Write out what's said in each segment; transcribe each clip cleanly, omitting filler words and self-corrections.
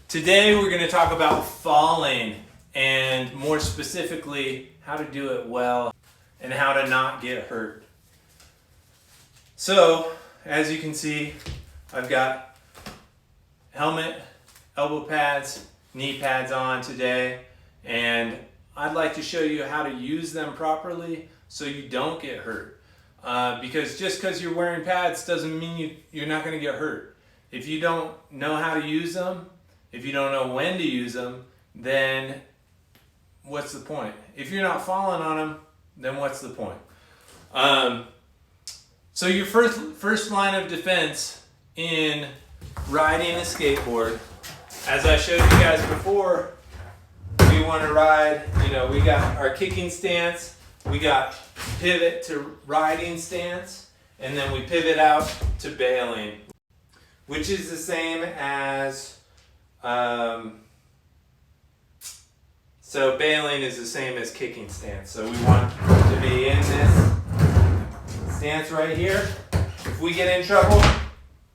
Today we're going to talk about falling, and more specifically how to do it well and how to not get hurt. So as you can see, I've got helmet, elbow pads, knee pads on today, and I'd like to show you how to use them properly so you don't get hurt. Because just because you're wearing pads doesn't mean you're not going to get hurt. If you don't know how to use them, if you don't know when to use them, then what's the point? If you're not falling on them, then what's the point? So your first line of defense in riding a skateboard, as I showed you guys before, we want to ride, we got our kicking stance, we got pivot to riding stance, and then we pivot out to bailing, which is the same as, so bailing is the same as kicking stance. So we want to be in this stance right here. If we get in trouble,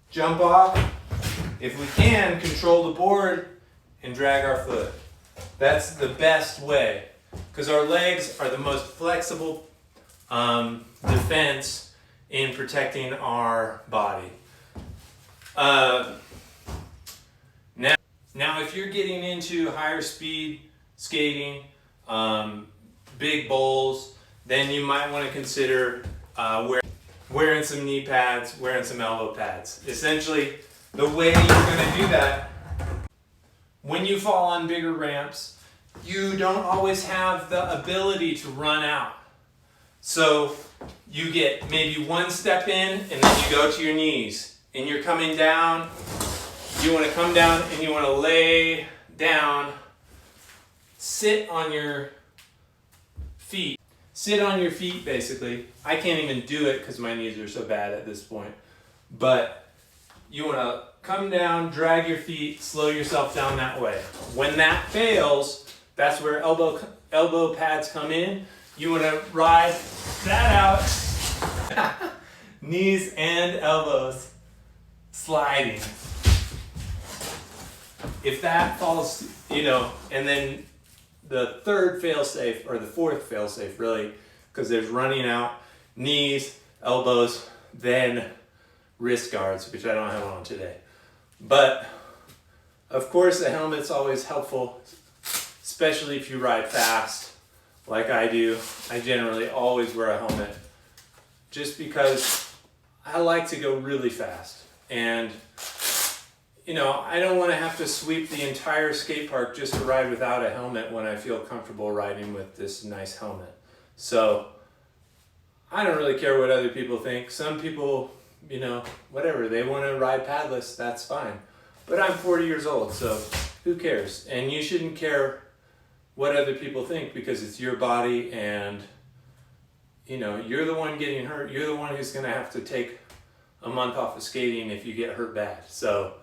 jump off. If we can, control the board and drag our foot. That's the best way, because our legs are the most flexible defense in protecting our body. Now if you're getting into higher speed skating, big bowls, then you might want to consider wearing some knee pads, wearing some elbow pads. Essentially, the way you're going to do that, when you fall on bigger ramps, you don't always have the ability to run out. So you get maybe one step in and then you go to your knees and you're coming down. You want to come down and you want to lay down, sit on your feet. Sit on your feet basically. I can't even do it because my knees are so bad at this point. But you want to come down, drag your feet, slow yourself down that way. When that fails, that's where elbow pads come in. You want to ride that out. Knees and elbows sliding. If that falls, and then the third fail-safe, or the fourth fail-safe really, because there's running out, knees, elbows, then wrist guards, which I don't have on today. But of course a helmet's always helpful, especially if you ride fast like I do. I generally always wear a helmet just because I like to go really fast. And I don't want to have to sweep the entire skate park just to ride without a helmet when I feel comfortable riding with this nice helmet. So I don't really care what other people think. Some people, whatever, they want to ride padless, that's fine. But I'm 40 years old, so who cares? And you shouldn't care what other people think, because it's your body and you're the one getting hurt. You're the one who's going to have to take a month off of skating if you get hurt bad. So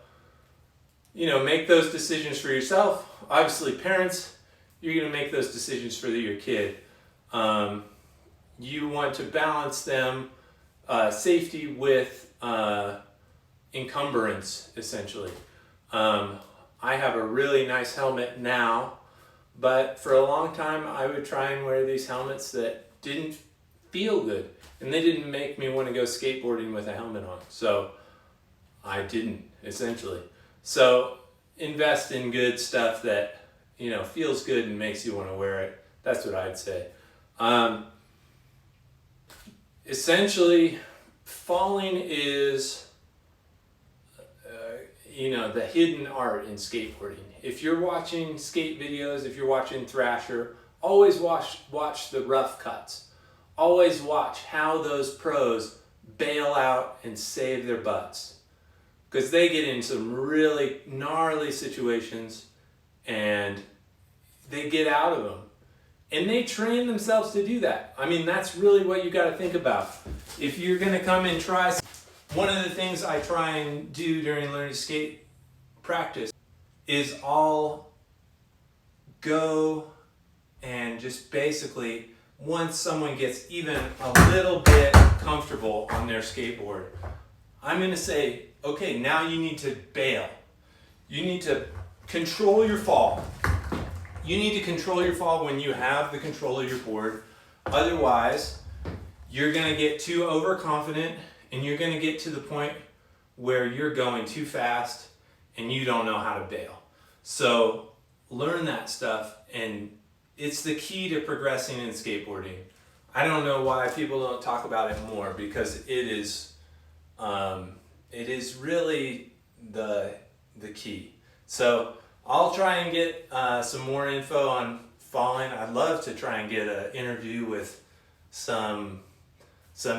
make those decisions for yourself. Obviously, parents, you're going to make those decisions for your kid. You want to balance them, safety with encumbrance, essentially. I have a really nice helmet now, but for a long time I would try and wear these helmets that didn't feel good, and they didn't make me want to go skateboarding with a helmet on. So I didn't, essentially. So invest in good stuff that feels good and makes you want to wear it. That's what I'd say. Essentially, falling is the hidden art in skateboarding. If you're watching skate videos, if you're watching Thrasher, always watch the rough cuts. Always watch how those pros bail out and save their butts, because they get in some really gnarly situations and they get out of them. And they train themselves to do that. I mean, that's really what you got to think about. If you're going to come and try, one of the things I try and do during learning skate practice is I'll go and just basically, once someone gets even a little bit comfortable on their skateboard, I'm going to say, okay, now you need to bail. You need to control your fall. You need to control your fall when you have the control of your board. Otherwise, you're gonna get too overconfident and you're gonna get to the point where you're going too fast and you don't know how to bail. So learn that stuff, and it's the key to progressing in skateboarding. I don't know why people don't talk about it more, because it is really the key. So I'll try and get some more info on falling. I'd love to try and get an interview with some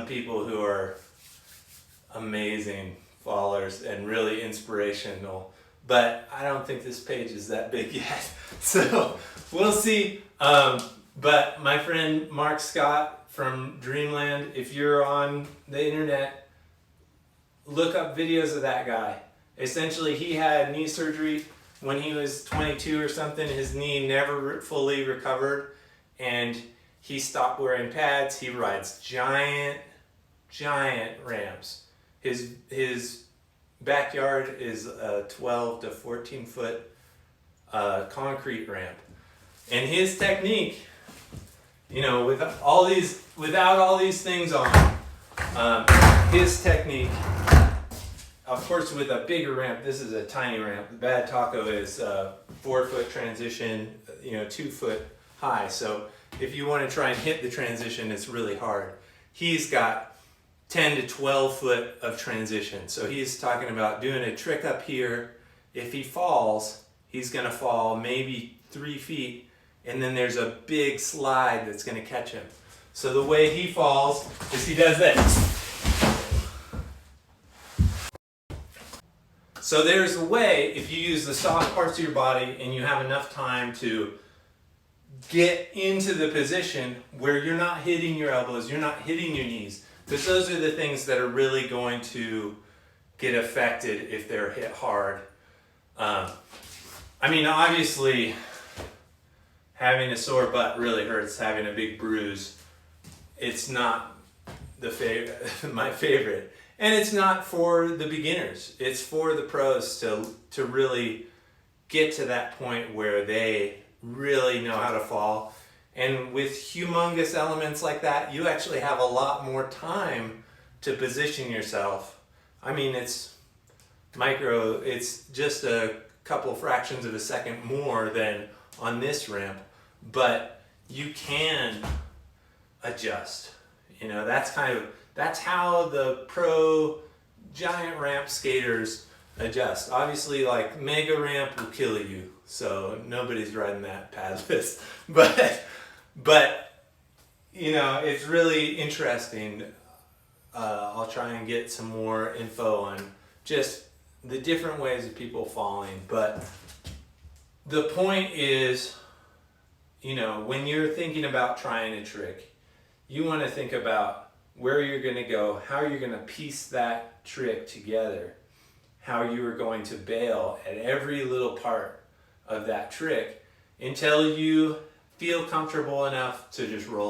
people who are amazing fallers and really inspirational, but I don't think this page is that big yet. So we'll see. But my friend Mark Scott from Dreamland, if you're on the internet, look up videos of that guy. Essentially, he had knee surgery when he was 22 or something. His knee never fully recovered, and he stopped wearing pads. He rides giant ramps. His backyard is a 12 to 14 foot concrete ramp, and his technique, you know, without all these things on, his technique, of course, with a bigger ramp, this is a tiny ramp. The Bad Taco is 4 foot transition, you know, 2 foot high. So if you want to try and hit the transition, it's really hard. He's got 10 to 12 foot of transition. So he's talking about doing a trick up here. If he falls, he's going to fall maybe 3 feet, and then there's a big slide that's going to catch him. So the way he falls is he does this. So there's a way, if you use the soft parts of your body and you have enough time to get into the position where you're not hitting your elbows, you're not hitting your knees, because those are the things that are really going to get affected if they're hit hard. I mean, obviously, having a sore butt really hurts. Having a big bruise, it's not my favorite. And it's not for the beginners. It's for the pros to really get to that point where they really know how to fall. And with humongous elements like that, you actually have a lot more time to position yourself. I mean, it's micro, it's just a couple fractions of a second more than on this ramp, but you can adjust. You know, that's how the pro giant ramp skaters adjust. Obviously, like mega ramp will kill you, so nobody's riding that padless. But you know, it's really interesting. I'll try and get some more info on just the different ways of people falling. But the point is, you know, when you're thinking about trying a trick, you want to think about where you're going to go, how you're going to piece that trick together, how you are going to bail at every little part of that trick until you feel comfortable enough to just roll.